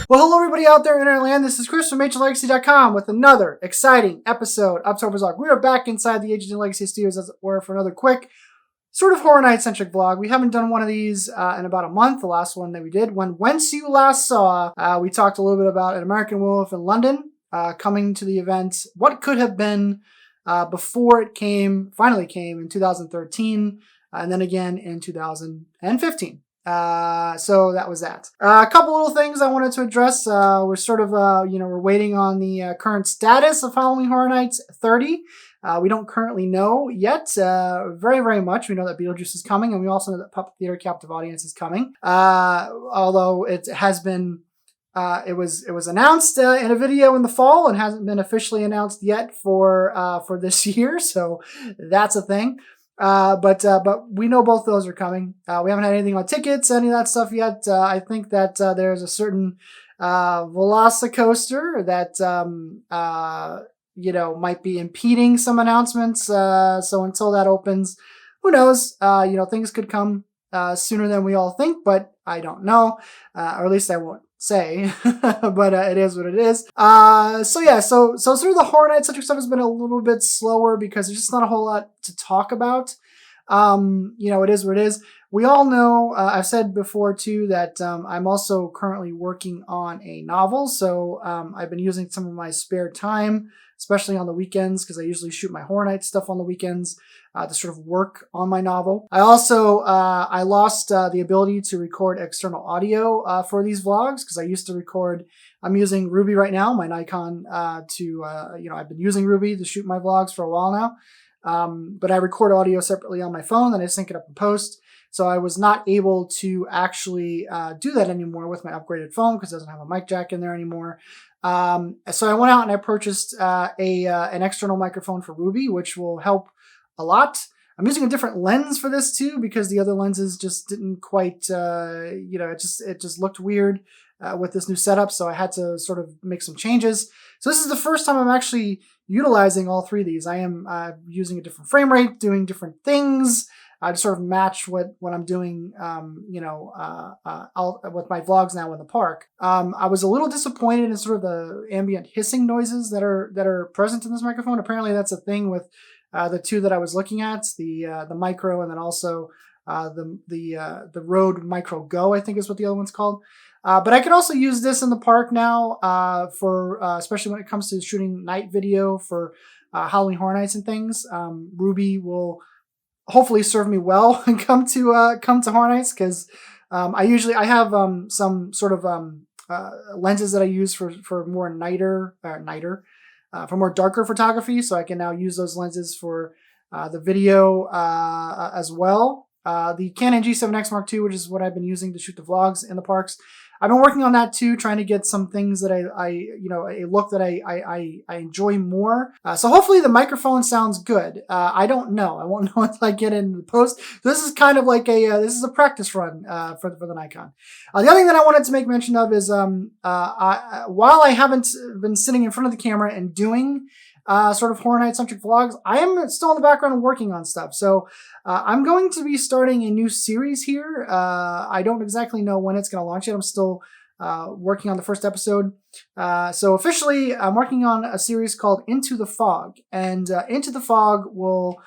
Well, hello everybody out there in Interland. This is Chris from HHNLegacy.com with another exciting episode of Topher's Vlog. We are back inside the HHN Legacy Studios, as it were, for another quick sort of Horror Night-centric vlog. We haven't done one of these in about a month. The last one that we did, Whence You Last Saw, we talked a little bit about An American Werewolf in London coming to the event. What could have been before it finally came in 2013, and then again in 2015. So that was that. A couple little things I wanted to address. We're sort of, we're waiting on the current status of Halloween Horror Nights 30. We don't currently know yet very, very much. We know that Beetlejuice is coming, and we also know that Puppet Theater Captive Audience is coming. Although it has been, it was announced in a video in the fall and hasn't been officially announced yet for this year. So that's a thing. But we know both those are coming. We haven't had anything on tickets, any of that stuff yet. I think that there's a certain Velocicoaster that might be impeding some announcements. So until that opens, who knows? Things could come sooner than we all think, but I don't know, or at least I won't say. But it is what it is. So sort of the Horror Night centric stuff has been a little bit slower because there's just not a whole lot to talk about. It is what it is. We all know, I've said before too, that I'm also currently working on a novel. So I've been using some of my spare time, especially on the weekends, because I usually shoot my Horror Night stuff on the weekends to sort of work on my novel. I also, I lost the ability to record external audio for these vlogs, because I used to record, I'm using Ruby right now, my Nikon, I've been using Ruby to shoot my vlogs for a while now. But I record audio separately on my phone, then I sync it up in post. So I was not able to actually do that anymore with my upgraded phone because it doesn't have a mic jack in there anymore. So I went out and I purchased an external microphone for Ruby, which will help a lot. I'm using a different lens for this too because the other lenses just didn't quite, it just looked weird with this new setup. So I had to sort of make some changes. So this is the first time I'm actually utilizing all three of these. I am using a different frame rate, doing different things to sort of match what I'm doing, with my vlogs now in the park. I was a little disappointed in sort of the ambient hissing noises that are present in this microphone. Apparently that's a thing with the two that I was looking at, the Micro, and then also the Rode Micro Go, I think is what the other one's called. But I can also use this in the park now for especially when it comes to shooting night video for Halloween Horror Nights and things. Ruby will hopefully serve me well and come to Horror Nights because I have some sort of lenses that I use for more for more darker photography. So I can now use those lenses for the video as well. The Canon G7X Mark II, which is what I've been using to shoot the vlogs in the parks. I've been working on that too, trying to get some things that a look that I enjoy more. So hopefully the microphone sounds good. I don't know. I won't know until I get into the post. So this is kind of like this is a practice run for the Nikon. The other thing that I wanted to make mention of is while I haven't been sitting in front of the camera and doing sort of Horror Night centric vlogs, I am still in the background working on stuff. So I'm going to be starting a new series here. I don't exactly know when it's going to launch yet. I'm still working on the first episode. So officially, I'm working on a series called Into the Fog, and Into the Fog will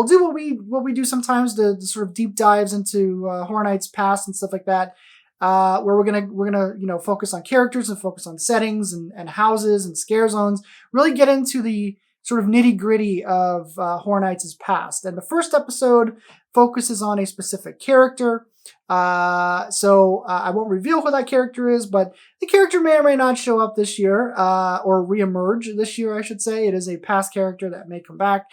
do what we do sometimes, to sort of deep dives into Horror Nights past and stuff like that. Where we're gonna focus on characters and focus on settings and houses and scare zones. Really get into the sort of nitty gritty of Horror Nights' past. And the first episode focuses on a specific character. So I won't reveal who that character is, but the character may or may not show up this year or reemerge this year, I should say. It is a past character that may come back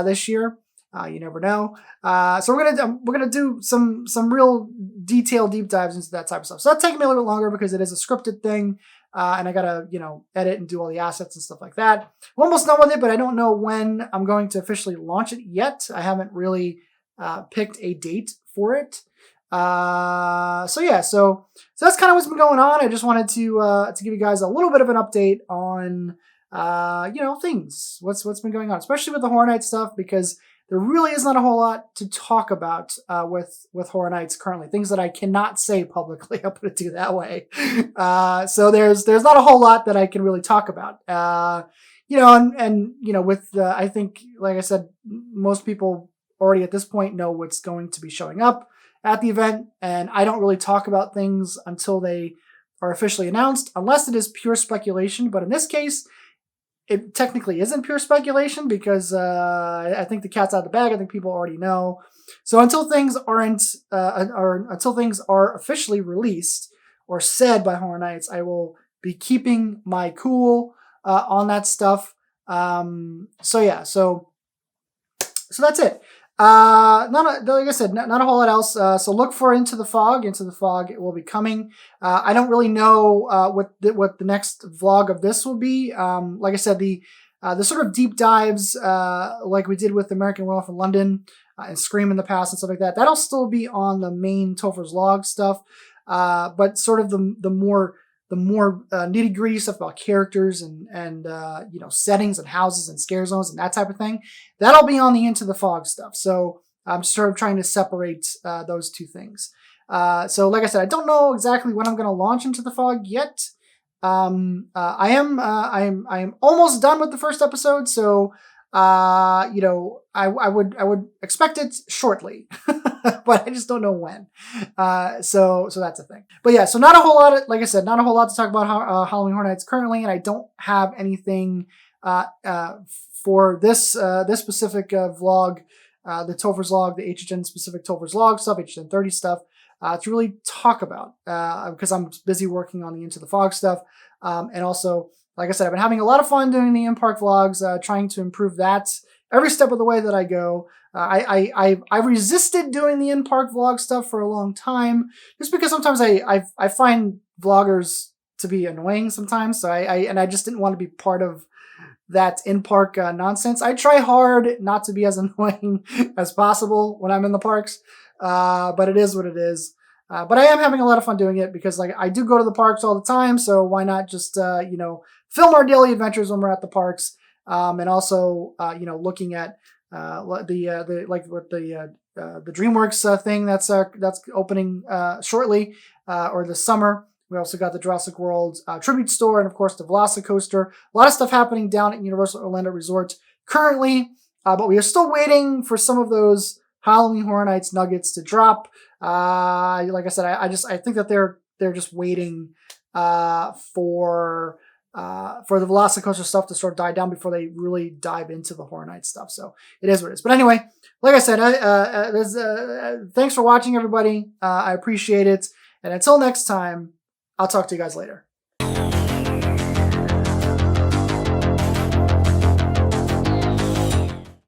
this year. You never know. So we're gonna do some real detailed deep dives into that type of stuff. So that's taking me a little bit longer because it is a scripted thing, and I gotta edit and do all the assets and stuff like that. I'm almost done with it, but I don't know when I'm going to officially launch it yet. I haven't really picked a date for it. So that's kind of what's been going on. I just wanted to give you guys a little bit of an update on things, what's been going on, especially with the Horror Night stuff, because there really is not a whole lot to talk about with Horror Nights currently. Things that I cannot say publicly. I'll put it to you that way. So there's not a whole lot that I can really talk about. And with I think, like I said, most people already at this point know what's going to be showing up at the event, and I don't really talk about things until they are officially announced, unless it is pure speculation. But in this case, it technically isn't pure speculation because I think the cat's out of the bag. I think people already know. So until things until things are officially released or said by Horror Nights, I will be keeping my cool on that stuff. So that's it. Like I said, not a whole lot else. So look for Into the Fog. Into the Fog, it will be coming. I don't really know what the next vlog of this will be. Like I said, the sort of deep dives, like we did with American Werewolf in London and Scream in the past and stuff like that, that'll still be on the main Topher's Log stuff. But sort of the more nitty gritty stuff about characters and settings and houses and scare zones and that type of thing, that'll be on the Into the Fog stuff. So I'm sort of trying to separate those two things. So like I said, I don't know exactly when I'm going to launch Into the Fog yet. I am almost done with the first episode, so I would expect it shortly, but I just don't know when. So that's a thing. But yeah, so not a whole lot. Like I said, not a whole lot to talk about Halloween Horror Nights currently, and I don't have anything for this specific vlog, the Topher's Log, the HHN specific Topher's Log stuff, HHN 30 stuff, to really talk about because I'm busy working on the Into the Fog stuff, and also, like I said, I've been having a lot of fun doing the in-park vlogs, trying to improve that every step of the way that I go. I resisted doing the in-park vlog stuff for a long time, just because sometimes I find vloggers to be annoying sometimes. So I just didn't want to be part of that in-park nonsense. I try hard not to be as annoying as possible when I'm in the parks, but it is what it is. But I am having a lot of fun doing it because, like, I do go to the parks all the time, so why not just film our daily adventures when we're at the parks, and also looking at the DreamWorks thing that's opening shortly, or this summer. We also got the Jurassic World tribute store, and of course the Velocicoaster. A lot of stuff happening down at Universal Orlando Resort currently, but we are still waiting for some of those Halloween Horror Nights nuggets to drop. Like I said, I think that they're just waiting for the Velocicoaster stuff to sort of die down before they really dive into the Horror Nights stuff. So it is what it is. But anyway, like I said, thanks for watching, everybody. I appreciate it. And until next time, I'll talk to you guys later.